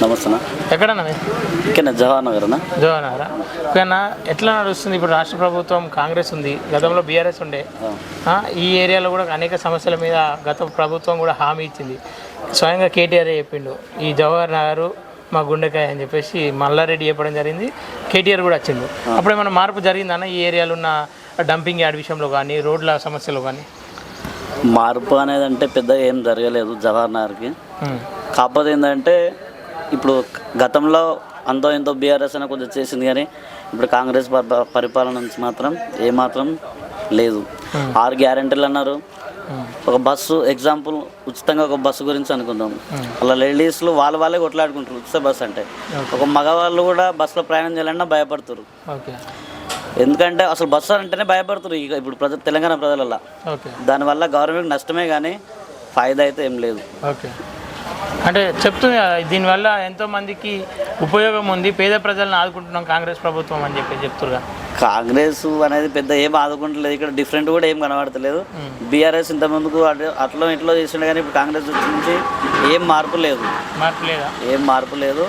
నమస్తే. ఎక్కడన్నా ఇక్కడ జవహర్ నగర్ జవహర్నగరా? ఓకేనా, ఎట్లా నడుస్తుంది ఇప్పుడు? రాష్ట్ర ప్రభుత్వం కాంగ్రెస్ ఉంది, గతంలో బీఆర్ఎస్ ఉండే. ఈ ఏరియాలో కూడా అనేక సమస్యల మీద గత ప్రభుత్వం కూడా హామీ ఇచ్చింది. స్వయంగా కేటీఆర్ చెప్పిండు, ఈ జవహర్ నగర్ మా గుండెకాయ అని చెప్పేసి మల్లారెడ్డి చెప్పడం జరిగింది. కేటీఆర్ కూడా వచ్చిండు. అప్పుడు ఏమైనా మార్పు జరిగిందన్న ఈ ఏరియాలో ఉన్న డంపింగ్ యార్డ్ విషయంలో కానీ, రోడ్ల సమస్యలు కానీ? మార్పు అనేది అంటే పెద్దగా ఏం జరగలేదు జవహర్ నగర్కి. కాకపోతే ఏంటంటే ఇప్పుడు గతంలో అంతో ఎంతో బీఆర్ఎస్ అయినా కొంచెం చేసింది, కానీ ఇప్పుడు కాంగ్రెస్ పరిపాలన నుంచి మాత్రం ఏమాత్రం లేదు. 6 గ్యారెంటీలు అన్నారు. ఒక బస్సు ఎగ్జాంపుల్, ఉచితంగా ఒక బస్సు గురించి అనుకుందాం. అలా లేడీస్లు వాళ్ళే కొట్లాడుకుంటారు ఉచిత బస్సు అంటే. ఒక మగవాళ్ళు కూడా బస్సులో ప్రయాణం చేయాలన్నా భయపడుతారు. ఎందుకంటే అసలు బస్సు అంటేనే భయపడుతారు ఇప్పుడు తెలంగాణ ప్రజలలో. దానివల్ల గవర్నమెంట్ నష్టమే కానీ ఫాయిదా అయితే ఏం లేదు. అంటే చెప్తుంది దీనివల్ల ఎంతోమందికి ఉపయోగం ఉంది, పేద ప్రజలను ఆదుకుంటున్నాం కాంగ్రెస్ ప్రభుత్వం అని చెప్పి చెప్తున్నారు. కాంగ్రెస్ అనేది పెద్ద ఏం ఆదుకుంటలేదు, ఇక్కడ డిఫరెంట్ కూడా ఏం కనబడతలేదు. బీఆర్ఎస్ ఇంత ముందుకు అట్లా ఇట్లా చేస్తుండే, కానీ ఇప్పుడు కాంగ్రెస్ నుంచి ఏం మార్పు లేదు. ఏం మార్పు లేదు.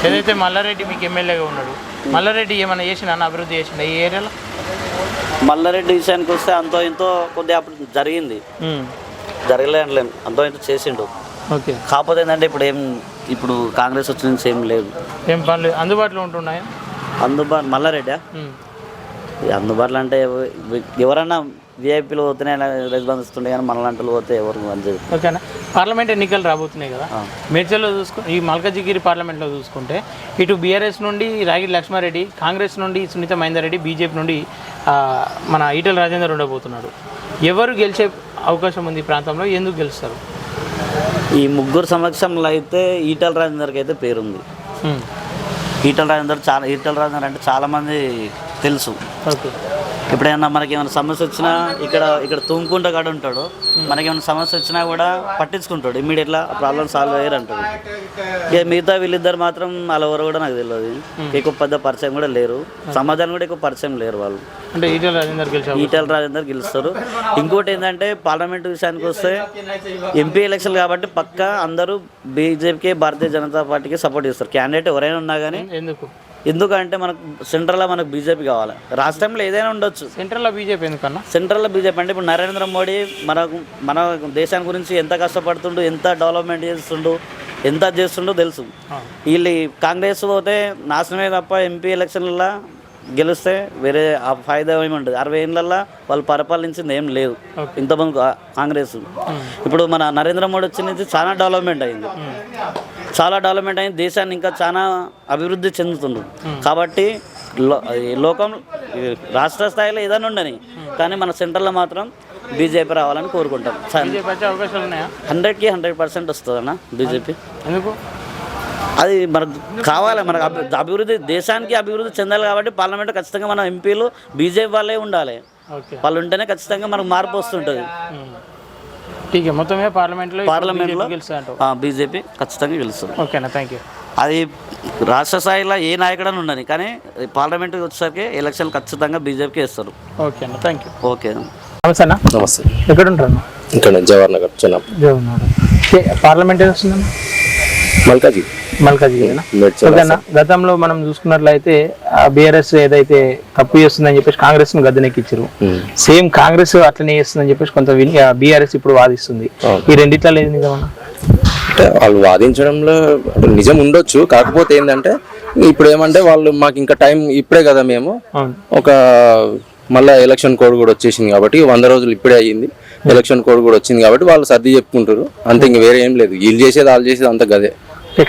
ఏదైతే మల్లారెడ్డి మీకు ఎమ్మెల్యేగా ఉన్నాడు, మల్లారెడ్డి ఏమైనా చేసిన అభివృద్ధి చేసిండ ఈ ఏరియాలో? మల్లారెడ్డి విషయానికి వస్తే అంతో ఇంతో కొద్దిగా అప్పుడు జరిగింది, జరగలేం అంతో ఇంతో చేసిండు. కాకపోతే ఏంటంటే ఇప్పుడు కాంగ్రెస్ వచ్చిన నుంచి ఏం లేదు. ఏం పనులు అందుబాటులో ఉంటున్నాయి? మల్లారెడ్డి అందుబాటులో అంటే ఎవరన్నా విఐపీలు పోతేనే రెస్పాన్స్ ఇస్తుండే, కానీ మనలాంటి పోతే ఎవరు మంచిది. ఓకేనా, పార్లమెంట్ ఎన్నికలు రాబోతున్నాయి కదా, మేడ్చల్లో ఈ మల్కాజిగిరి పార్లమెంట్లో చూసుకుంటే ఇటు బీఆర్ఎస్ నుండి రాగిడి లక్ష్మారెడ్డి, కాంగ్రెస్ నుండి సునీత మహేందర్ రెడ్డి, బీజేపీ నుండి మన ఈటెల రాజేందర్ ఉండబోతున్నాడు. ఎవరు గెలిచే అవకాశం ఉంది ఈ ప్రాంతంలో? ఎందుకు గెలుస్తారు? ఈ ముగ్గురు సమక్షంలో అయితే ఈటెల రాజేందర్కి అయితే పేరుంది. ఈటెల రాజేందర్ అంటే చాలామంది తెలుసు. ఎప్పుడైనా మనకేమైనా సమస్య వచ్చినా ఇక్కడ తుమ్ముకుంటా కాడ ఉంటాడు. మనకేమైనా సమస్య వచ్చినా కూడా పట్టించుకుంటాడు, ఇమ్మీడియట్లా ప్రాబ్లమ్ సాల్వ్ అయ్యారు అంటాడు. ఇక మిగతా వీళ్ళిద్దరు మాత్రం వాళ్ళ ఎవరు కూడా నాకు తెలియదు. ఎక్కువ పెద్ద పరిచయం కూడా లేరు, సమాజాన్ని కూడా ఎక్కువ పరిచయం లేరు వాళ్ళు. అంటే ఈటెల రాజేందర్ గెలుస్తారు. ఇంకోటి ఏంటంటే పార్లమెంట్ విషయానికి వస్తే ఎంపీ ఎలక్షన్ కాబట్టి పక్కా అందరూ బీజేపీకి, భారతీయ జనతా పార్టీకి సపోర్ట్ చేస్తారు. క్యాండిడేట్ ఎవరైనా ఉన్నా కానీ. ఎందుకంటే మనకు సెంట్రల్లో మనకు బీజేపీ కావాలి. రాష్ట్రంలో ఏదైనా ఉండొచ్చు, సెంట్రల్లో బీజేపీ ఎందుకన్నా? సెంట్రల్లో బీజేపీ అంటే ఇప్పుడు నరేంద్ర మోడీ మన దేశాన్ని గురించి ఎంత కష్టపడుతుండు, ఎంత డెవలప్మెంట్ చేస్తుండో తెలుసు. వీళ్ళు కాంగ్రెస్ పోతే నాశనమే తప్ప ఎంపీ ఎలక్షన్లలో గెలిస్తే వేరే ఆ ఫాయిదా ఏమి ఉంటుంది. 60 ఏళ్ళల్లో వాళ్ళు పరిపాలించింది ఏం లేదు ఇంతమంది కాంగ్రెస్. ఇప్పుడు మన నరేంద్ర మోడీ వచ్చి నుంచి చాలా డెవలప్మెంట్ అయింది, దేశాన్ని ఇంకా చాలా అభివృద్ధి చెందుతుంది. కాబట్టి లోకం రాష్ట్ర స్థాయిలో ఏదైనా ఉండని, కానీ మన సెంట్రల్లో మాత్రం బీజేపీ రావాలని కోరుకుంటాం. 100కి 100% వస్తుందన్న బీజేపీ. ఎందుకు? అది మనకు కావాలి, మనకు అభివృద్ధి, దేశానికి అభివృద్ధి చెందాలి. కాబట్టి పార్లమెంట్లో ఖచ్చితంగా మన ఎంపీలు బీజేపీ వాళ్ళే ఉండాలి. వాళ్ళు ఉంటేనే ఖచ్చితంగా మనకు మార్పు వస్తుంటుంది. పార్లమెంట్లో బీజేపీ ఖచ్చితంగా గెలుస్తుంది. ఓకేనా, థ్యాంక్ యూ. అది రాష్ట్ర స్థాయిలో ఏ నాయకుడని ఉండని, కానీ పార్లమెంట్కి వచ్చేసరికి ఎలక్షన్ ఖచ్చితంగా బీజేపీకి వేస్తారు. ఓకేనా, థ్యాంక్ యూ. ఓకే, నమస్తే. నమస్తే. ఎక్కడ ఉంటారు? ఇక్కడ జవహర్ నగర్. పార్లమెంట్ వస్తుందన్న మల్కాజిగిరినా? ఓకేనా, గతంలో మనం చూసుకున్నట్లయితే బీఆర్ఎస్ ఏదైతే తప్పు చేస్తుందని చెప్పేసి కాంగ్రెస్ ను గద్దెనెక్కించారు. సేమ్ కాంగ్రెస్ అట్లనే చేస్తుందని చెప్పేసి కొంత బీఆర్ఎస్ ఇప్పుడు వాదిస్తుంది. ఈ రెండిట్లలో ఏది నిజమన్నా? అంటే వాళ్ళు వాదించడంలో నిజం ఉండొచ్చు. కాకపోతే ఏంటంటే ఇప్పుడు ఏమంటే వాళ్ళు మాకు ఇంకా టైం ఇప్పుడే కదా, మేము ఒక మళ్ళీ ఎలక్షన్ కోడ్ కూడా వచ్చేసింది కాబట్టి 100 రోజులు ఇప్పుడే అయ్యింది. ఎలక్షన్ కోడ్ కూడా వచ్చింది కాబట్టి వాళ్ళు సర్ది చెప్పుకుంటారు అంతే, ఇంక వేరే ఏం లేదు. వీళ్ళు చేసేది వాళ్ళు చేసేది అంత గదే.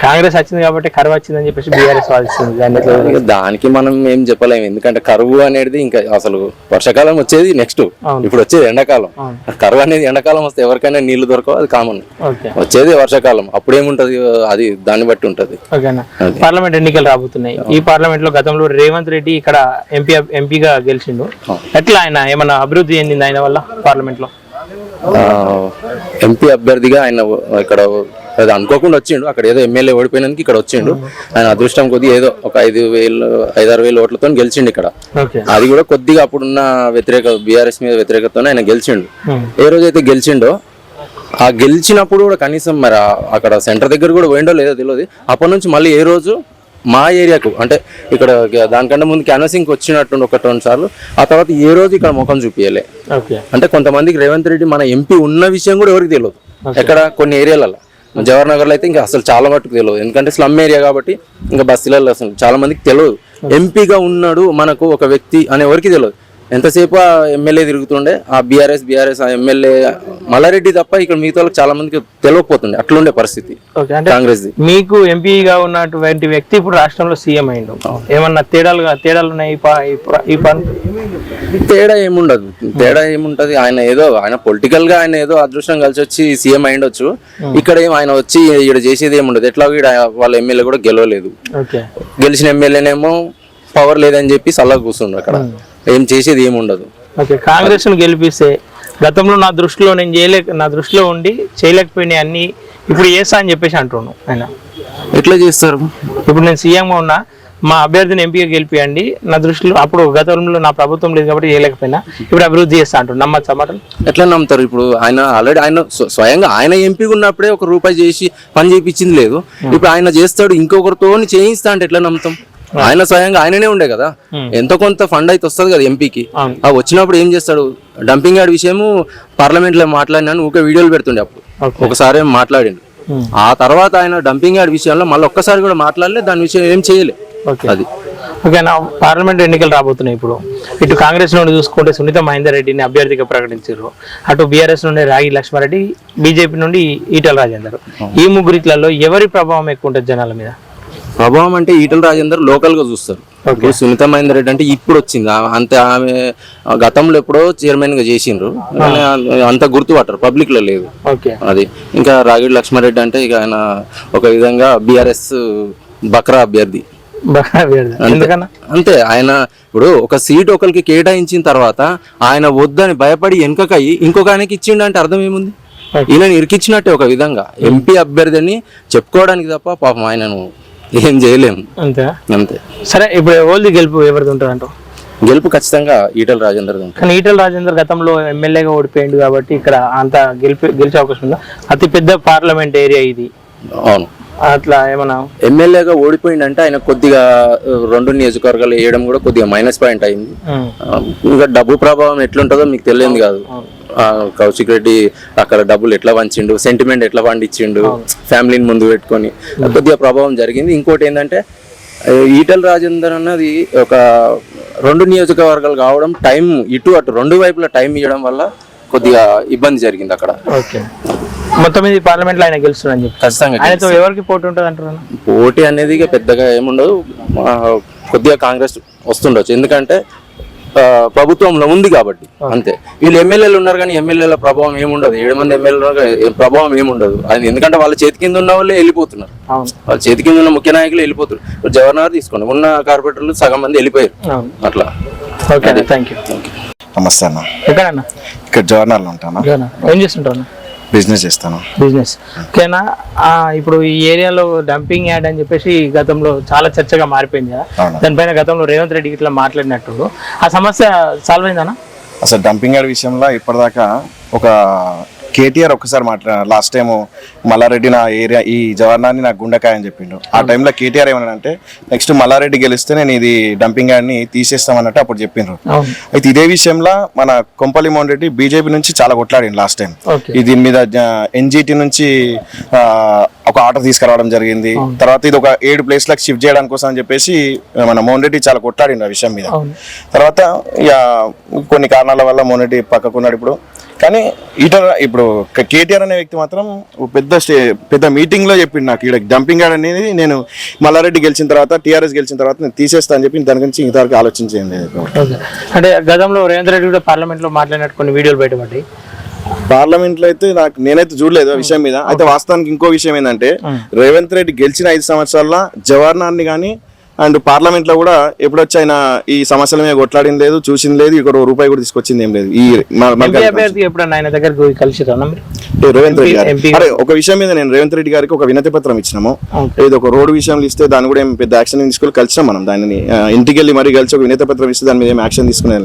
కాంగ్రెస్ వచ్చింది కాబట్టి కరువు వచ్చిందని చెప్పేసి బీఆర్ఎస్ వాదిస్తుంది. దానికి మనం ఏం చెప్పలేము, ఎందుకంటే కరువు అనేది ఇంకా అసలు వర్షాకాలం వచ్చేది నెక్స్ట్, ఇప్పుడు వచ్చేది ఎండాకాలం. కరువు అనేది ఎండాకాలం వస్తే ఎవరికైనా నీళ్లు దొరకవు, అది కామన్. వచ్చేది వర్షాకాలం, అప్పుడేముంటది అది దాన్ని బట్టి ఉంటది. పార్లమెంట్ ఎన్నికలు రాబోతున్నాయి. ఈ పార్లమెంట్ లో గతంలో రేవంత్ రెడ్డి ఇక్కడ ఎంపీగా గెలిచిండు. ఎట్లా ఆయన ఏమన్నా అభివృద్ధి చెందింది ఆయన వల్ల పార్లమెంట్ లో? ఎంపీ అభ్యర్థిగా ఆయన ఇక్కడ అది అనుకోకుండా వచ్చిండు. అక్కడ ఏదో ఎమ్మెల్యే ఓడిపోయినందుకు ఇక్కడ వచ్చిండు. ఆయన అదృష్టం కొద్దిగా ఏదో ఒక 5,000-6,000 ఓట్లతో గెలిచిండు ఇక్కడ. అది కూడా కొద్దిగా అప్పుడున్న బీఆర్ఎస్ మీద వ్యతిరేకతతో ఆయన గెలిచిండు. ఏ రోజైతే గెలిచిండో ఆ గెలిచినప్పుడు కూడా కనీసం మరి అక్కడ సెంటర్ దగ్గర కూడా పోయిండో లేదో తెలియదు. అప్పటి నుంచి మళ్ళీ ఏ రోజు మా ఏరియాకు అంటే ఇక్కడ దానికంటే ముందు క్యాన్వసింగ్కి వచ్చినట్టు ఒక 2 సార్లు, ఆ తర్వాత ఏ రోజు ఇక్కడ ముఖం చూపించలే. అంటే కొంతమందికి రేవంత్ రెడ్డి మన ఎంపీ ఉన్న విషయం కూడా ఎవరికి తెలియదు. ఎక్కడ కొన్ని ఏరియాలలో జవహర్ నగర్లో అయితే ఇంకా అసలు చాలా మట్టుకు తెలియదు, ఎందుకంటే స్లమ్ ఏరియా కాబట్టి ఇంకా బస్తీలలో అసలు చాలా మందికి తెలియదు ఎంపీగా ఉన్నాడు మనకు ఒక వ్యక్తి అనే ఎవరికి తెలియదు. ఎంతసేపు ఆ ఎమ్మెల్యే తిరుగుతుండే, ఆ బీఆర్ఎస్ ఆ ఎమ్మెల్యే మల్లారెడ్డి తప్ప ఇక్కడ మిగతా వాళ్ళకి చాలా మందికి తెలియకపోతుండే. అట్లుండే పరిస్థితి కాంగ్రెస్. మీకు ఎంపీగా ఉన్నటువంటి వ్యక్తి ఇప్పుడు రాష్ట్రంలో సీఎం అయిండు, ఏమన్నా తేడాలు ఉన్నాయి? తేడా ఏముంటది? ఆయన పొలిటికల్ గా ఆయన ఏదో అదృష్టం కలిసి వచ్చి సీఎం అయిండొచ్చు. ఇక్కడ ఆయన వచ్చి ఇక్కడ చేసేది ఏముండదు. ఎట్లా వాళ్ళ ఎమ్మెల్యే కూడా గెలవలేదు, గెలిచిన ఎమ్మెల్యేనేమో పవర్ లేదని చెప్పి సలహా కూర్చుండ్రు, అక్కడ ఏం చేసేది ఏముండదు. కాంగ్రెస్ ను గెలిపిస్తే గతంలో నా దృష్టిలో ఉండి చేయలేకపోయినాయి అన్ని ఇప్పుడు చేస్తా అని చెప్పేసి అంటున్నాను. ఆయన ఎట్లా చేస్తారు? ఇప్పుడు నేను సీఎంగా ఉన్నా, మా అభ్యర్థిని ఎంపీగా గెలిపియండి, నా దృష్టిలో అప్పుడు గతంలో నా ప్రభుత్వం లేదు కాబట్టి చేయలేకపోయినా ఇప్పుడు అభివృద్ధి చేస్తా అంటారు. నమ్మచ్చా మాట? ఎట్లా నమ్ముతారు? ఇప్పుడు ఆయన ఆల్రెడీ ఆయన స్వయంగా ఆయన ఎంపీగా ఉన్నప్పుడే ₹1 చేసి పని చేయించింది లేదు. ఇప్పుడు ఆయన చేస్తాడు, ఇంకొకరితో చేయిస్తా అంటే ఎట్లా నమ్ముతాం? ఆయన స్వయంగా ఆయననే ఉండే కదా, ఎంతో కొంత ఫండ్ అయితే వస్తుంది కదా ఎంపీకి. ఆ వచ్చినప్పుడు ఏం చేస్తాడు? డంపింగ్ యార్డ్ విషయము పార్లమెంట్ లో మాట్లాడినాను, ఊకే వీడియోలు పెడుతుండే. అప్పుడు ఒకసారి ఏం మాట్లాడిండు, ఆ తర్వాత ఆయన డంపింగ్ యార్డ్ విషయంలో మళ్ళీ ఒక్కసారి కూడా మాట్లాడలే, దాని విషయం ఏం చేయలే. అది ఓకేనా? పార్లమెంట్ ఎన్నికలు రాబోతున్నాయి. ఇప్పుడు ఇటు కాంగ్రెస్ నుండి చూసుకుంటే సునీత మహేందర్ రెడ్డిని అభ్యర్థిగా ప్రకటించారు, అటు బీఆర్ఎస్ నుండి రాగి లక్ష్మారెడ్డి, బీజేపీ నుండి ఈటెల రాజేందర్. ఈ ముగ్గురిట్లలో ఎవరి ప్రభావం ఎక్కువ ఉంటుంది జనాల మీద? ప్రభావం అంటే ఈటెల రాజేందర్ లోకల్ గా చూస్తారు. సునీత మహేందర్ రెడ్డి అంటే ఇప్పుడు వచ్చింది, అంతే. ఆమె గతంలో ఎప్పుడో చైర్మన్ గా చేసిండ్రు, అంత గుర్తుపట్టరు, పబ్లిక్ లో లేదు అది. ఇంకా రాగిడి లక్ష్మారెడ్డి అంటే ఇక ఆయన ఒక విధంగా బీఆర్ఎస్ బక్రా అభ్యర్థి అంతే. ఆయన ఇప్పుడు ఒక సీట్ ఒకరికి కేటాయించిన తర్వాత ఆయన వద్దని భయపడి వెనకకయ్యి ఇంకొక ఆయనకి ఇచ్చిండు అంటే అర్థం ఏముంది? ఈయన ఇరికిచ్చినట్టే ఒక విధంగా ఎంపీ అభ్యర్థిని చెప్పుకోవడానికి తప్ప పాపం ఆయనను ఏం చేయలేము. అంతే. సరే, ఇప్పుడు ఓల్ది గెలుపు ఎవరిది ఉంటుంది అంటావు? గెలుపు ఖచ్చితంగా ఈటెల రాజేందర్. కానీ ఈటెల రాజేందర్ గతంలో ఎమ్మెల్యేగా ఓడిపోయిండు కాబట్టి ఇక్కడ అంత గెలిచే అవకాశం ఉందా? అతి పెద్ద పార్లమెంట్ ఏరియా ఇది. అవును, అట్లా ఏమన్నా ఎమ్మెల్యేగా ఓడిపోయిందంటే ఆయన కొద్దిగా 2 నియోజకవర్గాలు వేయడం కూడా కొద్దిగా మైనస్ పాయింట్ అయింది. ఇంకా డబ్బు ప్రభావం ఎట్లుంటుందో మీకు తెలియదు కాదు. కౌశిక్ రెడ్డి అక్కడ డబ్బులు ఎట్లా వంచిండు, సెంటిమెంట్ ఎట్లా పండించిండు, ఫ్యామిలీని ముందు పెట్టుకొని కొద్దిగా ప్రభావం జరిగింది. ఇంకోటి ఏంటంటే ఈటెల రాజేందర్ అన్నది ఒక 2 నియోజకవర్గాలు కావడం, టైం ఇటు అటు 2 వైపులా టైం ఇవ్వడం వల్ల కొద్దిగా ఇబ్బంది జరిగింది అక్కడ. మొత్తం మీద పార్లమెంట్ లో ఆయన గెలుస్తున్నారని చెప్పి ఖచ్చితంగా. ఆయనతో ఎవరికి పోటీ ఉంటుంది అంటారు? పోటీ అనేది పెద్దగా ఏముండదు, కొద్దిగా కాంగ్రెస్ వస్తుండొచ్చు, ఎందుకంటే ప్రభుత్వంలో ఉంది కాబట్టి అంతే. వీళ్ళు ఎమ్మెల్యేలు ఉన్నారు కానీ ఎమ్మెల్యేల ప్రభావం ఏముండదు, 7 మంది ఎమ్మెల్యేలు ప్రభావం ఏముండదు. అది ఎందుకంటే వాళ్ళ చేతి కింద ఉన్న వాళ్ళే వెళ్ళిపోతున్నారు, వాళ్ళ చేతి కింద ఉన్న ముఖ్య నాయకులు వెళ్ళిపోతున్నారు. జవహర్ నగర్ తీసుకోండి, ఉన్న కార్పొరేటర్లు సగం మంది వెళ్ళిపోయారు అట్లా. నమస్తే అన్న. ఎక్కడన్నా? ఇక్కడ జవహర్ నగర్లో ఉంటాను. ఏం చేస్తుంటాను? బిజినెస్ చేస్తాను. బిజినెస్. ఓకేనా? ఇప్పుడు ఈ ఏరియాలో డంపింగ్ యార్డ్ అని చెప్పేసి గతంలో చాలా చర్చగా మారిపోయింది కదా, దానిపైన గతంలో రేవంత్ రెడ్డి ఇట్లా మాట్లాడినట్టు ఆ సమస్య సాల్వ్ అయిందనా? అసలు డంపింగ్ యార్డ్ విషయంలో ఇప్పటిదాకా ఒక కేటీఆర్ ఒక్కసారి మాట్లాడారు. లాస్ట్ టైం మల్లారెడ్డి నా ఏరియా ఈ జవహర్నాన్ని నాకు గుండెకాయ అని చెప్పిండు. ఆ టైంలో కేటీఆర్ ఏమన్నాడంటే నెక్స్ట్ మల్లారెడ్డి గెలిస్తే నేను ఇది డంపింగ్ యార్డ్ని తీసేస్తామన్నట్టు అప్పుడు చెప్పిండ్రు. అయితే ఇదే విషయంలో మన కొంపల్లి మోహన్ రెడ్డి బీజేపీ నుంచి చాలా కొట్లాడిండు లాస్ట్ టైం. దీని మీద ఎన్జిటి నుంచి ఒక ఆర్డర్ తీసుకురావడం జరిగింది. తర్వాత ఇది ఒక 7 ప్లేస్లకు షిఫ్ట్ చేయడానికి కోసం అని చెప్పేసి మన మోహన్ రెడ్డి చాలా కొట్లాడిండు ఆ విషయం మీద. తర్వాత ఇక కొన్ని కారణాల వల్ల మోహన్ రెడ్డి పక్కకున్నాడు ఇప్పుడు. కానీ ఇప్పుడు కేటీఆర్ అనే వ్యక్తి మాత్రం పెద్ద మీటింగ్ లో చెప్పిండు నాకు, ఇక్కడ డంపింగ్ యార్డ్ అనేది నేను మల్లారెడ్డి గెలిచిన తర్వాత టీఆర్ఎస్ గెలిచిన తర్వాత నేను తీసేస్తా అని చెప్పి దాని గురించి ఇంతవరకు ఆలోచించేయండి. అంటే గతంలో రేవంత్ రెడ్డి కూడా పార్లమెంట్ లో మాట్లాడినట్టు కొన్ని వీడియోలు బయటపడ్డాయి. పార్లమెంట్ లో అయితే నేనైతే చూడలేదు ఆ విషయం మీద. అయితే వాస్తవానికి ఇంకో విషయం ఏంటంటే రేవంత్ రెడ్డి గెలిచిన 5 సంవత్సరాల్లో జవహర్ నగర్ని కానీ అండ్ పార్లమెంట్లో కూడా ఎప్పుడొచ్చి ఆయన ఈ సమస్యల మీద కొట్లాడింది లేదు, చూసింది లేదు, ఇక్కడ రూపాయి కూడా తీసుకొచ్చింది ఏం లేదు. ఈ అభ్యర్థి ఎప్పుడన్నా ఆయన దగ్గరికి పోయి కలిసిరా మీరు? రేవంత్ రెడ్డి గారు అరే ఒక విషయం మీద నేను రేవంత్ రెడ్డి గారికి ఒక వినతి పత్రం ఇచ్చినాము. ఇది ఒక రోడ్డు విషయంలో ఇస్తే దాన్ని కూడా ఏం పెద్ద యాక్షన్ తీసుకొని కలిసినాం మనం. దానిని ఇంటికి వెళ్ళి మరీ కలిసి ఒక వినతి పత్రం ఇస్తే దాని మీద ఏం యాక్షన్ తీసుకునే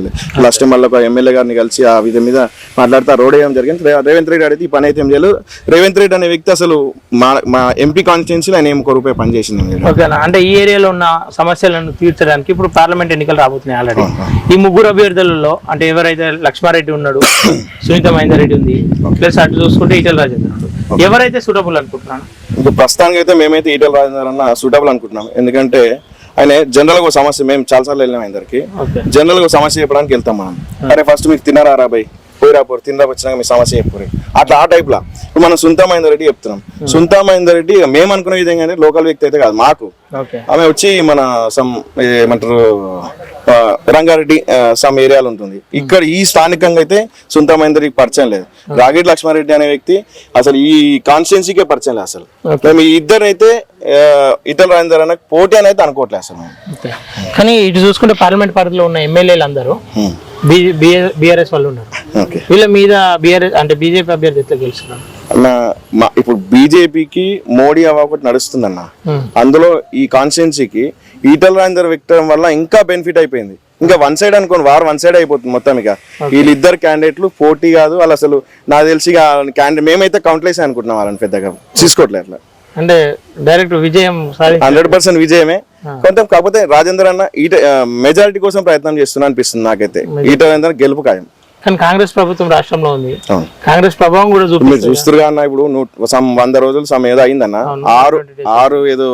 లాస్ట్ టైం మళ్ళీ ఒక ఎమ్మెల్యే గారిని కలిసి ఆ విధం మీద మాట్లాడుతూ రోడ్ వేయడం జరిగింది. రేవంత్ రెడ్డి అడిగితే ఈ పని అయితే ఏం చేయలేదు. రేవంత్ రెడ్డి అనే వ్యక్తి అసలు మా ఎంపీ కాన్స్టిట్యున్సీలో ఆయన ఏం ₹1 పని చేసింది. ఓకేనా, అంటే ఈ ఏరియాలో ఉన్న సమస్యలను తీర్చడానికి ఇప్పుడు పార్లమెంట్ ఎన్నికలు రాబోతున్నాయి ఆల్రెడీ. ఈ ముగ్గురు అభ్యర్థులలో అంటే ఎవరైతే లక్ష్మారెడ్డి ఉన్నాడు, సునీత మహేందర్ రెడ్డి ఉంది, ప్లస్ అటు చూసుకుంటే ఈటెల రాజేందర్ ఉన్నాడు, ఎవరైతే సూటబుల్ అనుకుంటున్నాను? ఇప్పుడు ప్రస్తుతానికి అయితే మేమైతే ఈటెల రాజేందర్ అన్న సూటబుల్ అనుకుంటున్నాం. ఎందుకంటే ఆయన జనరల్ గా సమస్య మేము చాలాసార్లు వెళ్ళినాం ఆయనకి. జనరల్ గా సమస్య చెప్పడానికి వెళ్తాం మనం. అరే ఫస్ట్ మీరు తిన్నారా రాబాయ్, పోయిరాపోరు, తినరా వచ్చినాక మీ సమస్య చెప్పరు, అట్లా ఆ టైప్ లా ఇప్పుడు మనం సునీత మహేందర్ రెడ్డి చెప్తున్నాం. సునీత మహేందర్ రెడ్డి మేము అనుకునే విధంగా లోకల్ వ్యక్తి అయితే కాదు మాకు. ఆమె వచ్చి మన ఏమంటారు రంగారెడ్డి సమ్ ఏరియాలో ఉంటుంది. ఇక్కడ ఈ స్థానికంగా అయితే సునీత మహేందర్ రెడ్డికి పరిచయం లేదు. రాగిడి లక్ష్మారెడ్డి అనే వ్యక్తి అసలు ఈ కాన్స్టిట్యున్సీకే పరిచయం లేదు అసలు. మేము ఈ ఇద్దరినైతే ఈటెల రాజేందర్ అన్న పోటీ అని అయితే అనుకోవట్లేదు అసలు. కానీ ఇటు చూసుకుంటే పార్లమెంట్ పరిధిలో ఉన్న ఎమ్మెల్యేలు అందరూ బీఆర్ఎస్ వాళ్ళు ఉన్నారు. వీళ్ళ మీద బీఆర్ఎస్ అంటే బీజేపీ అభ్యర్థి ఎట్లా గెలుస్తున్నారు అన్న? ఇప్పుడు బీజేపీకి మోడీ హవా ఒకటి నడుస్తుందన్న. అందులో ఈ కాన్స్టిట్యున్సీకి ఈటెల రాజేందర్ వ్యక్తం వల్ల ఇంకా బెనిఫిట్ అయిపోయింది. ఇంకా వన్ సైడ్ అనుకోండి, వన్ సైడ్ అయిపోతుంది మొత్తం. ఇక వీళ్ళిద్దరు క్యాండిడేట్లు పోటీ కాదు వాళ్ళు అసలు. నాకు తెలిసి క్యాండిడేట్ మేమైతే కౌంట్లేసే అనుకుంటున్నాం, వాళ్ళని పెద్దగా తీసుకోవట్లేదు. అట్లా అంటే డైరెక్ట్ విజయం 100% విజయమే. కొంచెం కాకపోతే రాజేందర్ అన్న మెజారిటీ కోసం ప్రయత్నం చేస్తున్నా అనిపిస్తుంది నాకైతే. ఈటెల రాజేందర్ గెలుపు ఖాయం. కానీ కాంగ్రెస్ ప్రభుత్వం రాష్ట్రంలో ఉంది, కాంగ్రెస్ ప్రభావం కూడా మీరు చూస్తున్నారు అన్న. ఇప్పుడు 100 రోజులు ఏదో అయిందన్న, ఆరు ఏదో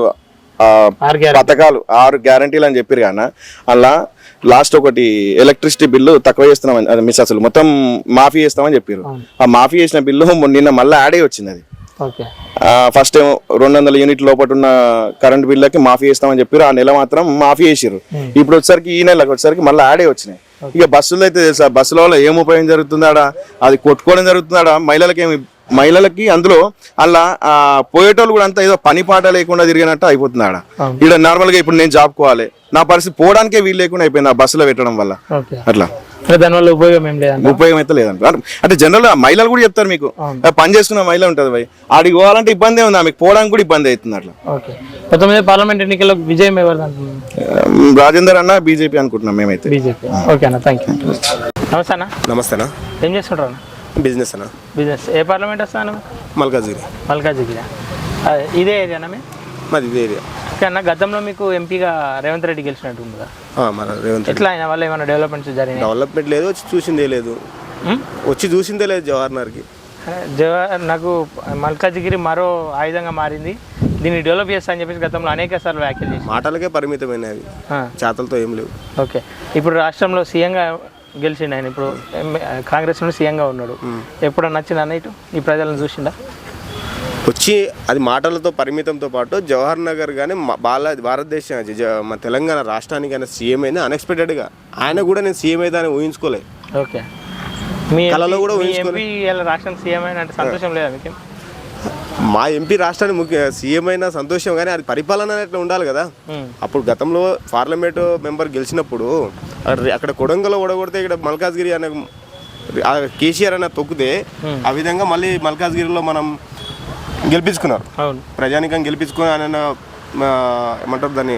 పథకాలు 6 గ్యారంటీలు అని చెప్పారు కానీ అలా లాస్ట్ ఒకటి ఎలక్ట్రిసిటీ బిల్లు తక్కువ చేస్తున్నామని మిస్ అసలు మొత్తం మాఫీ చేస్తామని చెప్పారు. ఆ మాఫీ చేసిన బిల్లు నిన్న మళ్ళీ యాడ్ అయ్యి వచ్చింది. అది ఫస్ట్ ఏమో 200 యూనిట్ల లోపల ఉన్న కరెంట్ బిల్లకి మాఫీ చేస్తామని చెప్పారు. ఆ నెల మాత్రం మాఫీ చేసారు. ఇప్పుడు వచ్చేసరికి ఈ నెలకు వచ్చేసరికి మళ్ళీ యాడే వచ్చినాయి. ఇక బస్సులో అయితే తెలుసా, బస్సుల వల్ల ఏం ఉపయోగం జరుగుతుందాడా, అది కొట్టుకోవడం జరుగుతుందాడా, మహిళలకి అందులో అలా పోయేటోళ్ళు కూడా అంతా ఏదో పని పాట లేకుండా తిరిగినట్టు అయిపోతున్నాడా. ఇక్కడ నార్మల్ గా ఇప్పుడు నేను జాబ్ కోవాలి, నా పరిస్థితి పోవడానికే వీలు లేకుండా అయిపోయింది ఆ బస్సులో పెట్టడం వల్ల. అట్లా దానివల్ల ఉపయోగం అయితే లేదంట. అంటే జనరల్ మహిళలు కూడా చెప్తారు, మీకు పని చేసుకున్న మహిళ ఉంటుంది భయ్, ఆడికి పోవాలంటే ఇబ్బంది ఉంది, ఆమెకు పోవడానికి కూడా ఇబ్బంది అవుతుంది. అట్లా పార్లమెంట్ ఎన్నికల్లో విజయం రాజేందర్ అన్న బీజేపీ అనుకుంటున్నాం మేమైతే. నమస్తేనా, ఏం చేస్తుంటారు? బిజినెస్ అన్న. బిజినెస్ ఏ పార్లమెంట్ వస్తాను? మల్కాజ్గిరి. ఇదే ఏరియానా మాది ఇదే ఏరియా. అన్న గతంలో మీకు ఎంపీగా రేవంత్ రెడ్డి గెలిచినట్టు ఉంది కదా, ఎట్లా అయినా వల్ల ఏమైనా డెవలప్మెంట్స్ జరిగినాయి? డెవలప్మెంట్ లేదు, వచ్చి చూసిందే లేదు జవహర్నగర్కి. నాకు మల్కాజ్గిరి మరో ఆయుధంగా మారింది, దీన్ని డెవలప్ చేస్తా అని చెప్పేసి గతంలో అనేక సార్లు వ్యాఖ్యలు చేసి మాటలకే పరిమితమైనవి, చేతలతో ఏం లేవు. ఓకే, ఇప్పుడు రాష్ట్రంలో సీఎంగా గెలిచిండు ఆయన, ఇప్పుడు కాంగ్రెస్ నుండి సీఎంగా ఉన్నాడు. ఎప్పుడు నచ్చింది అన్న ఇటు ఈ ప్రజలను చూసిండా? వచ్చి అది మాటలతో పరిమితంతో పాటు జవహర్ నగర్ కానీ భారతదేశం మన తెలంగాణ రాష్ట్రానికి ఆయన సీఎం అయినా అన్ఎక్స్పెక్టెడ్గా, ఆయన కూడా నేను సీఎం అయితే అని ఊహించుకోలేదు. ఓకే, మీ కళలో కూడా రాష్ట్రానికి సీఎం అయినా అంటే సంతోషం లేదా మీకు? మా ఎంపీ రాష్ట్రానికి ముఖ్య సీఎం అయినా సంతోషం, కానీ అది పరిపాలన అట్లా ఉండాలి కదా. అప్పుడు గతంలో పార్లమెంటు మెంబర్ గెలిచినప్పుడు అక్కడ కొడంగల్లో ఓడగొడితే ఇక్కడ మల్కాజ్గిరి అనే కేసీఆర్ అనే తొక్కితే ఆ విధంగా మళ్ళీ మల్కాజ్గిరిలో మనం గెలిపించుకున్నారు, ప్రజానికం గెలిపించుకుని ఆయన ఏమంటారు దాన్ని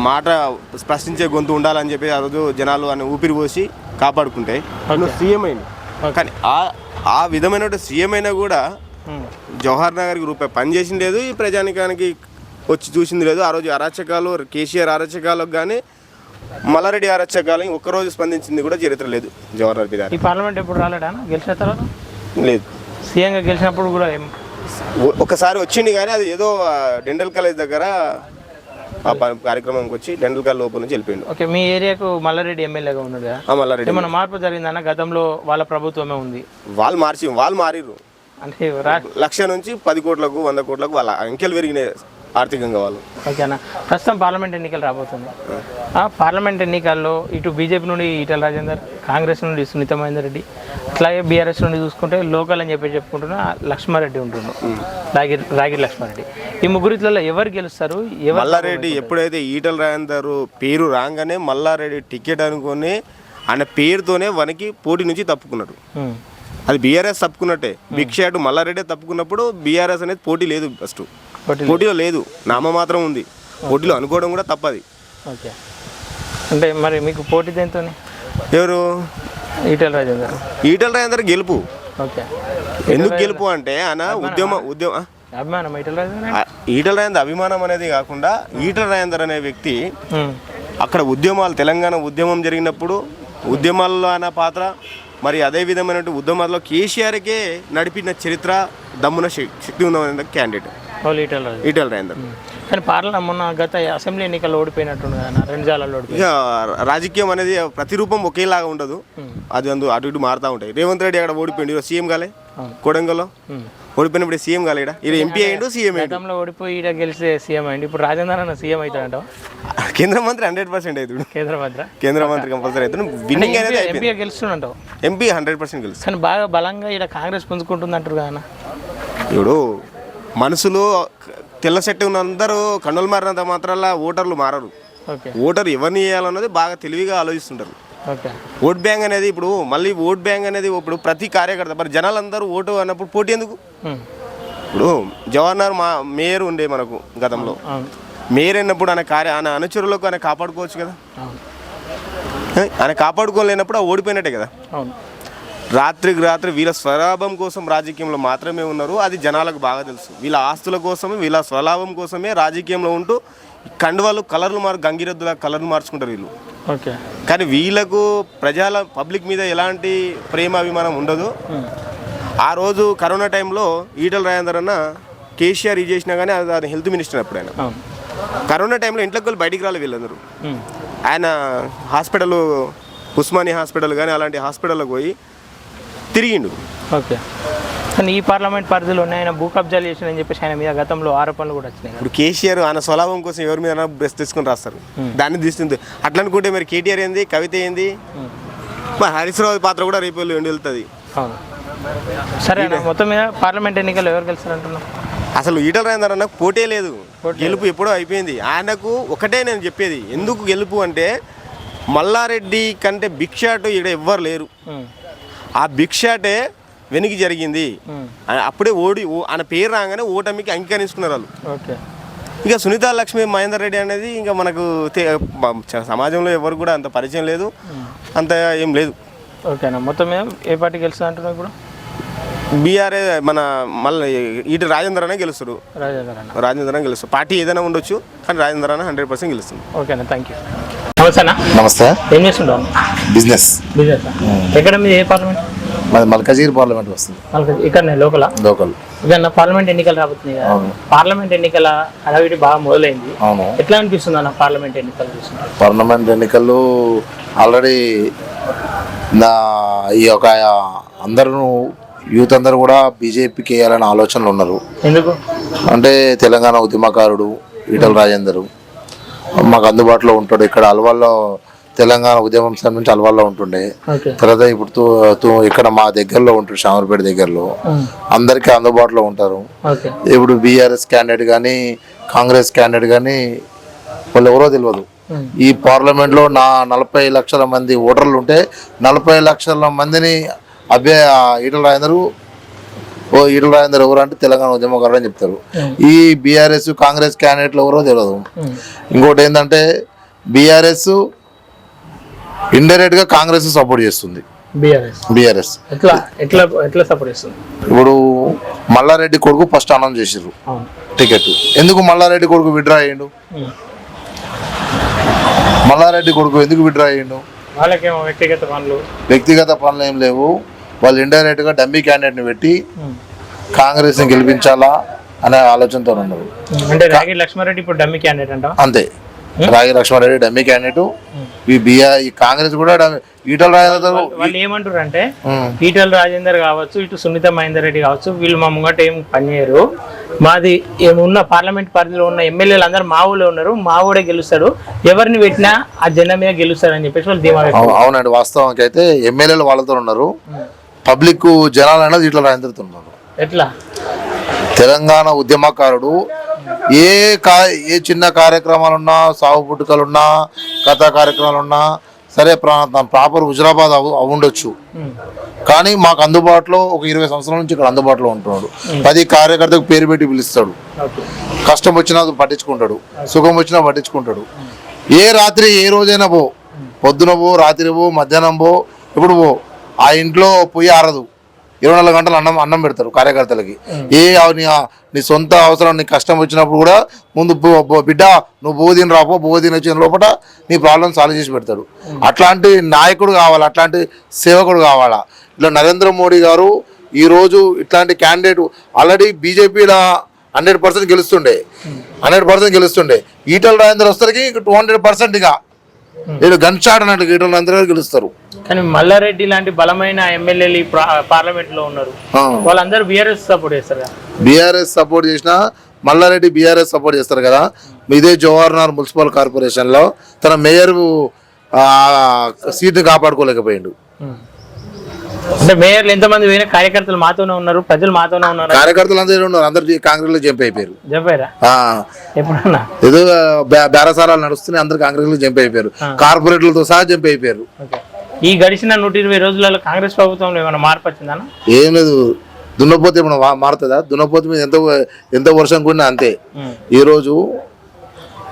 మాట ప్రశ్నించే గొంతు ఉండాలని చెప్పి ఆ రోజు జనాలు అని ఊపిరి పోసి కాపాడుకుంటే సీఎం అయింది. కానీ ఆ విధమైన సీఎం అయినా కూడా జవహర్ నగర్కి రూపాయి పని చేసింది లేదు, ఈ ప్రజానికానికి వచ్చి చూసింది లేదు. ఆ రోజు అరాచకాలు, కేసీఆర్ అరాచకాలకు కానీ మల్లారెడ్డి అరాచకాలు ఒక్కరోజు స్పందించింది కూడా చరిత్ర లేదు జవహర్ రెడ్డి గారు. ఈ పార్లమెంట్ ఎప్పుడు రాలేడా గెలిచిన తర్వాత? లేదు, సీఎంగా గెలిచినప్పుడు కూడా ఒకసారి వచ్చింది, కానీ అది ఏదో డెంటల్ కాలేజ్ దగ్గర ఆ కార్యక్రమంకి వచ్చి డెంటల్ కాలేజ్ లోపల నుంచి వెళ్ళిపోయింది. ఓకే, మీ ఏరియాకు మల్లారెడ్డి ఎమ్మెల్యేగా ఉన్నాడు కదా, మల్లారెడ్డి ఏమైనా మార్పు జరిగిందన్న? గతంలో వాళ్ళ ప్రభుత్వమే ఉంది, వాళ్ళు మారిరు అంటే 1,00,000 నుంచి 10 కోట్లకు 100 కోట్లకు వాళ్ళ అంకెలు పెరిగినాయి ఆర్థికంగా వాళ్ళు. ఓకేనా. ప్రస్తుతం పార్లమెంట్ ఎన్నికలు రాబోతుంది. ఆ పార్లమెంట్ ఎన్నికల్లో ఇటు బీజేపీ నుండి ఈటెల రాజేందర్, కాంగ్రెస్ నుండి సునీత మహేందర్ రెడ్డి, అట్లాగే బీఆర్ఎస్ నుండి చూసుకుంటే లోకల్ అని చెప్పుకుంటున్న లక్ష్మారెడ్డి ఉంటుండు, రాగిరి లక్ష్మారెడ్డి. ఈ ముగ్గురిలో ఎవరు గెలుస్తారు? మల్లారెడ్డి ఎప్పుడైతే ఈటెల రాజేందర్ పేరు రాగానే మల్లారెడ్డి టికెట్ అనుకొని ఆయన పేరుతోనే వనికి పోటీ నుంచి తప్పుకున్నాడు. అది బీఆర్ఎస్ తప్పుకున్నట్టే. భిక్షాటు మల్లారెడ్డి తప్పుకున్నప్పుడు బీఆర్ఎస్ అనేది పోటీ లేదు, ఫస్ట్ పోటీలో లేదు, నామ మాత్రం ఉంది. పోటీలో అనుకోవడం కూడా తప్పది. ఓకే. అంటే మరి మీకు పోటీ దేంతో? ఎవరు? ఈటెల రాజేందర్. ఈటెల రాజేందర్ గెలుపు. ఓకే. ఎందుకు గెలుపు అంటే ఆయన అభిమానం ఈటెల రాజేందర్ అభిమానం అనేది కాకుండా ఈటెల రాజేందర్ అనే వ్యక్తి అక్కడ ఉద్యమాలు, తెలంగాణ ఉద్యమం జరిగినప్పుడు ఉద్యమాల్లో ఆయన పాత్ర, మరి అదే విధమైన ఉద్యమాల్లో కేసీఆర్కే నడిపిన చరిత్ర, దమ్మున శక్తి ఉన్న క్యాండిడేట్ ఈటెల రాజేందర్. కానీ మొన్న గత అసెంబ్లీ ఎన్నికల్లో ఓడిపోయినట్టు రెండు. ఇక రాజకీయం అనేది ప్రతిరూపం ఒకేలాగా ఉండదు, అది అటు ఇటు మారుతూ ఉంటాయి. రేవంత్ రెడ్డి అక్కడ ఓడిపోయింది, సీఎం కాలే. కొడంగల్లో ఓడిపోయినప్పుడు సీఎం కాలేడా, ఇది ఎంపీ అయ్యిండు, సీఎం అయ్యిండు. గతంలో ఓడిపోయి ఈడ గెలిస్తే సీఎం అయ్యింది. ఇప్పుడు రాజేందర్ అన్న సీఎం అవుతాడంట. కేంద్ర మంత్రి 100% అవుతాడు. కేంద్ర మంత్రి కంపల్సరీ అవుతాడు. విన్నింగ్ అనేది ఎంపీ గెలుస్తుంటావు. ఎంపీ 100% గెలుస్తుంది. కానీ బాగా బలంగా ఇక్కడ కాంగ్రెస్ పుంజుకుంటుంది అంటారు కదా. ఇప్పుడు మనసులో తెల్ల సెట్ ఉన్న అందరూ కన్నులు మారినంత మాత్రాల ఓటర్లు మారరు. ఓటర్ ఎవరిని వేయాలన్నది బాగా తెలివిగా ఆలోచిస్తుంటారు. ఓట్ బ్యాంక్ అనేది ఇప్పుడు మళ్ళీ ఓట్ బ్యాంక్ అనేది ఇప్పుడు ప్రతి కార్యకర్త మరి జనాలందరూ ఓటు అన్నప్పుడు పోటీ ఎందుకు? ఇప్పుడు జవహర్లాల్ మేయర్ ఉండే మనకు గతంలో, మేయర్ అయినప్పుడు ఆయన అనుచరులకు ఆయన కాపాడుకోవచ్చు కదా. ఆయన కాపాడుకోలేనప్పుడు ఓడిపోయినట్టే కదా. రాత్రికి రాత్రి వీళ్ళ స్వలాభం కోసం రాజకీయంలో మాత్రమే ఉన్నారు, అది జనాలకు బాగా తెలుసు. వీళ్ళ ఆస్తుల కోసమే, వీళ్ళ స్వలాభం కోసమే రాజకీయంలో ఉంటూ కండువాలు కలర్లు గంగిరెద్దుల కలర్లు మార్చుకుంటారు వీళ్ళు. కానీ వీళ్ళకు ప్రజల పబ్లిక్ మీద ఎలాంటి ప్రేమ అభిమానం ఉండదు. ఆ రోజు కరోనా టైంలో ఈటెల రాజేందర్ అన్న కేసీఆర్ ఇది చేసినా కానీ అది హెల్త్ మినిస్టర్ అప్పుడు ఆయన. కరోనా టైంలో ఇంట్లోకి వెళ్ళి బయటికి రాలి వీళ్ళందరూ. ఆయన హాస్పిటల్, ఉస్మానియా హాస్పిటల్ కానీ అలాంటి హాస్పిటల్కి పోయి తిరిగిండు. ఓకే. కానీ ఈ పార్లమెంట్ పరిధిలో ఆయన భూ కబ్జాలు చేసినని చెప్పేసి ఆయన మీద గతంలో ఆరోపణలు కూడా వచ్చినాయి. ఇప్పుడు కేసీఆర్ ఆయన స్వలాభం కోసం ఎవరి మీద బ్రెస్ తీసుకొని రాస్తారు, దాన్ని తీస్తుంది. అట్లా అనుకుంటే మరి కేటీఆర్ ఏంది, కవిత ఏంది, మరి హరీష్ రావు పాత్ర కూడా రేపు వెళ్తుంది. అవును. సరే, మొత్తం మీద పార్లమెంట్ ఎన్నికలు ఎవరు గెలుస్తారంటున్నాం? అసలు ఈటెల రాజేందర్ అన్నకు పోటీ లేదు, గెలుపు ఎప్పుడో అయిపోయింది. ఆయనకు ఒకటే నేను చెప్పేది, ఎందుకు గెలుపు అంటే మల్లారెడ్డి కంటే భిక్షాటు ఈడ ఎవ్వరు లేరు. ఆ భిక్షాటే వెనక్కి జరిగింది. అప్పుడే ఆయన పేరు రాగానే ఓటమికి అంగీకరించుకున్నారు వాళ్ళు. ఇక సునీత లక్ష్మి మహేందర్ రెడ్డి అనేది ఇంకా మనకు సమాజంలో ఎవరు కూడా అంత పరిచయం లేదు, అంత ఏం లేదు. ఓకేనా. మొత్తం ఏ పార్టీ గెలుస్తుంది అంటున్నావు ఇప్పుడు? బీఆర్ఏ మన మళ్ళీ ఈటి రాజేందర్ అనే గెలుస్తారు. రాజేందర్ అనే గెలుస్తారు. పార్టీ ఏదైనా ఉండొచ్చు, కానీ రాజేందర్ అనే 100% గెలుస్తుంది. ఓకేనా, థ్యాంక్ యూ. నమస్తేనా. నమస్తే. ఏం చేస్తుంటావు? బిజినెస్. ఎక్కడ మీద ఏ పార్లమెంట్? మాది మల్కాజిగిరి పార్లమెంట్ వస్తుంది. ఇక్కడ లోకల్. ఇక పార్లమెంట్ ఎన్నికలు రాబోతున్నాయి కదా. పార్లమెంట్ ఎన్నికల హడావిడి బాగా మొదలైంది. అవును. ఎట్లా అనిపిస్తుంది అన్న పార్లమెంట్ ఎన్నికలు చూస్తున్నారు? పార్లమెంట్ ఎన్నికలు ఆల్రెడీ ఈ యొక్క అందరూ యూత్ అందరూ కూడా బీజేపీకి వేయాలనే ఆలోచనలు ఉన్నారు. ఎందుకు అంటే తెలంగాణ ఉద్యమకారుడు ఈటెల రాజేందర్ మాకు అందుబాటులో ఉంటాడు. ఇక్కడ అల్వాల్లో తెలంగాణ ఉద్యమం నుంచి అల్వాల్లో ఉంటుండే. తర్వాత ఇప్పుడు ఇక్కడ మా దగ్గరలో ఉంటాడు, శామర్పేట దగ్గరలో. అందరికీ అందుబాటులో ఉంటారు. ఇప్పుడు బీఆర్ఎస్ క్యాండిడేట్ కానీ కాంగ్రెస్ క్యాండిడేట్ కానీ వాళ్ళు ఎవరో తెలియదు. ఈ పార్లమెంట్ లో 40 లక్షల మంది ఓటర్లు ఉంటే 40 లక్షల మందిని ఈటెల రాజేందర్ ఎవరు అంటే తెలంగాణ ఉద్యమకారుడు అని చెప్తారు. ఈ బీఆర్ఎస్ కాంగ్రెస్ క్యాండిడేట్లు ఎవరో తెలియదు. ఇంకోటి ఏంటంటే బీఆర్ఎస్ ఇండైరెక్ట్ గా కాంగ్రెస్ సపోర్ట్ చేస్తుంది. బీఆర్ఎస్ ఇప్పుడు మల్లారెడ్డి కొడుకు ఫస్ట్ అనౌన్స్ చేసిర్రు టికెట్. ఎందుకు మల్లారెడ్డి కొడుకు విత్డ్రా అయ్యిండు? మల్లారెడ్డి కొడుకు ఎందుకు విత్డ్రా అయ్యిండు? వ్యక్తిగత పనులు ఏం లేవు. వాళ్ళు ఇండైరెక్ట్ గా డమ్మీ క్యాండిడేట్ ని పెట్టి కాంగ్రెస్ ని గెలిపించాలా అనే ఆలోచనతో ఉన్నారు. అంటే రాగిరి లక్ష్మారెడ్డి ఇప్పుడు డమ్మీ క్యాండిడేట్ అంట. అంతే. రాగి లక్ష్మారెడ్డి డమ్మీ క్యాండిడేట్. ఈ కాంగ్రెస్ కూడా ఈటల రాజేందర్ వాళ్ళు ఏమంటారు అంటే ఈటల రాజేందర్ కావచ్చు, ఇటు సునీత మహేందర్ రెడ్డి కావచ్చు, వీళ్ళు మా ముంగట ఏం పనిచేయరు, మాది ఏమున్న పార్లమెంట్ పరిధిలో ఉన్న ఎమ్మెల్యేలు అందరూ మా ఊళ్ళో ఉన్నారు, మా ఊడే గెలుస్తాడు, ఎవరిని పెట్టినా ఆ జనం మీద గెలుస్తాడు అని చెప్పేసి వాళ్ళు ధీమా వ్యక్తం. అవునండి, వాస్తవానికి అయితే ఎమ్మెల్యేలు వాళ్ళతో ఉన్నారు, పబ్లిక్ జనాలు అనేది ఈటల రాజేందర్తో ఉన్నారు. ఎట్లా తెలంగాణ ఉద్యమకారుడు ఏ చిన్న కార్యక్రమాలున్నా, సాగు పుట్టుకలున్నా, కథా కార్యక్రమాలున్నా సరే ప్రాపర్ హుజరాబాద్ ఉండొచ్చు, కానీ మాకు అందుబాటులో ఒక 20 సంవత్సరాల నుంచి ఇక్కడ అందుబాటులో ఉంటున్నాడు. 10 కార్యకర్తకు పేరు పెట్టి పిలుస్తాడు, కష్టం వచ్చినా పట్టించుకుంటాడు, సుఖం వచ్చినా పట్టించుకుంటాడు. ఏ రాత్రి ఏ రోజైనా పో, పొద్దున పో, రాత్రి పో, మధ్యాహ్నం పో, ఇప్పుడు పో, ఆ ఇంట్లో పొయ్యి ఆరదు, 24 గంటలు అన్నం పెడతారు కార్యకర్తలకి. నీ సొంత అవసరం, నీ కష్టం వచ్చినప్పుడు కూడా ముందు బిడ్డ నువ్వు బోధిని రాపో, బోధిని వచ్చిన లోపల నీ ప్రాబ్లం సాల్వ్ చేసి పెడతాడు. అట్లాంటి నాయకుడు కావాలా, అట్లాంటి సేవకుడు కావాలా. ఇట్లా నరేంద్ర మోడీ గారు ఈరోజు ఇట్లాంటి క్యాండిడేట్ ఆల్రెడీ బీజేపీలో 100% గెలుస్తుండే, 100% గెలుస్తుండే. ఈటల రాజేందర్ వస్తానికి 200% ఇక వీళ్ళు గన్ షాట్ అన్నట్టు ఈటల రాజేందర్ గారు గెలుస్తారు. కానీ మల్లారెడ్డి లాంటి బలమైన ఎమ్మెల్యేలు పార్లమెంట్ లో ఉన్నారు, వాళ్ళందరూ బీఆర్ఎస్ సపోర్ట్ చేస్తారు. బీఆర్ఎస్ సపోర్ట్ చేసినా మల్లారెడ్డి బీఆర్ఎస్ సపోర్ట్ చేస్తారు కదా. ఇదే జవహర్లాల్ మున్సిపల్ కార్పొరేషన్ లో తన మేయర్ సీట్ని కాపాడుకోలేకపోయిండు. అంటే మేయర్లు ఎంతమంది పోయినా కార్యకర్తలు మాతోనే ఉన్నారు, ప్రజలు మాతోనే ఉన్నారు, కార్యకర్తలు అందరూ ఉన్నారు, అందరు కాంగ్రెస్ లో జంప్ అయిపోయారు. ఎప్పుడన్నా ఏదో బేరసారాలు నడుస్తున్నాయి, అందరు కాంగ్రెస్ లో జంప్ అయిపోయారు, కార్పొరేట్లతో సహా జంప్ అయిపోయారు. ఈ గడిచిన 120 రోజులలో కాంగ్రెస్ ప్రభుత్వంలో ఏమైనా మార్పు వచ్చిందన్న? ఏం లేదు, దున్నపోతే ఏమైనా మారుతుందా? దున్నపోతే మీద ఎంత వర్షం కూడినా అంతే. ఈరోజు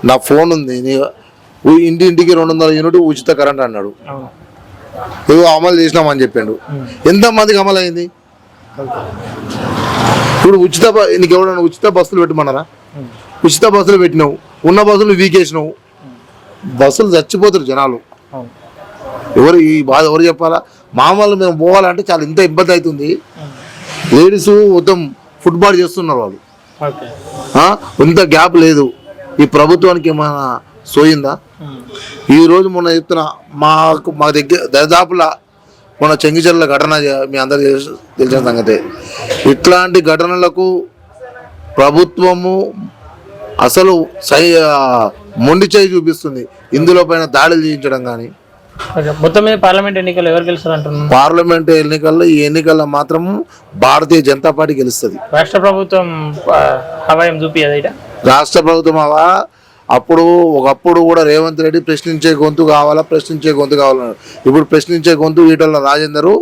నా ఫోన్ ఉంది, ఇంటింటికి 200 యూనిట్ ఉచిత కరెంట్ అన్నాడు, ఏదో అమలు చేసినామని చెప్పిండు. ఎంతమందికి అమలు అయింది? ఇప్పుడు నీకు ఎవరైనా ఉచిత బస్సులు పెట్టమన్నారా? ఉచిత బస్సులు పెట్టినావు, ఉన్న బస్సులు వీకేసినావు, బస్సులు చచ్చిపోతారు జనాలు. ఈ బాధ ఎవరు చెప్పాలా? మామూలు మేము పోవాలంటే చాలా ఇంత ఇబ్బంది అవుతుంది. లేడీస్ మొత్తం ఫుట్బాల్ చేస్తున్నారు వాళ్ళు, ఇంత గ్యాప్ లేదు. ఈ ప్రభుత్వానికి ఏమైనా సోయిందా? ఈరోజు మొన్న చెప్తున్నా, మా దగ్గర దరిదాపులా మొన్న చెంగిచెర్ల ఘటన మీ అందరికీ తెలిసిన సంగతే. ఇట్లాంటి ఘటనలకు ప్రభుత్వము అసలు మొండి చేయి చూపిస్తుంది. ఇందులో పైన దాడులు చేయించడం కానీ. మొత్తం మీద పార్లమెంట్ ఎన్నికలు ఎవరు గెలుస్తారు అంటున్నారు? పార్లమెంట్ ఎన్నికల్లో ఈ ఎన్నికల్లో మాత్రం భారతీయ జనతా పార్టీ గెలుస్తుంది. రాష్ట్ర ప్రభుత్వం హవాయం చూపియదా? రాష్ట్ర ప్రభుత్వం ఒకప్పుడు కూడా రేవంత్ రెడ్డి ప్రశ్నించే గొంతు కావాలా ఇప్పుడు ప్రశ్నించే గొంతు ఈటల రాజేందర్.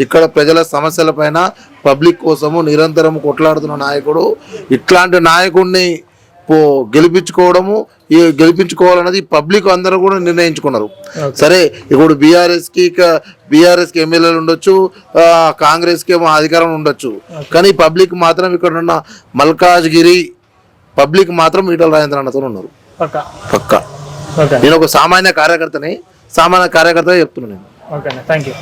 ఇక్కడ ప్రజల సమస్యల పైన పబ్లిక్ కోసము నిరంతరం కొట్లాడుతున్న నాయకుడు. ఇట్లాంటి నాయకుడిని గెలిపించుకోవాలన్నది పబ్లిక్ అందరూ కూడా నిర్ణయించుకున్నారు. సరే, ఇప్పుడు బీఆర్ఎస్కి ఎమ్మెల్యేలు ఉండొచ్చు, కాంగ్రెస్కి ఏమో అధికారం ఉండొచ్చు, కానీ పబ్లిక్ మాత్రం ఇక్కడ ఉన్న మల్కాజ్గిరి పబ్లిక్ మాత్రం ఈటల రాజేందర్ అన్నతో ఉన్నారు పక్కా. నేను ఒక సామాన్య కార్యకర్తగా చెప్తున్నాను. Thank you.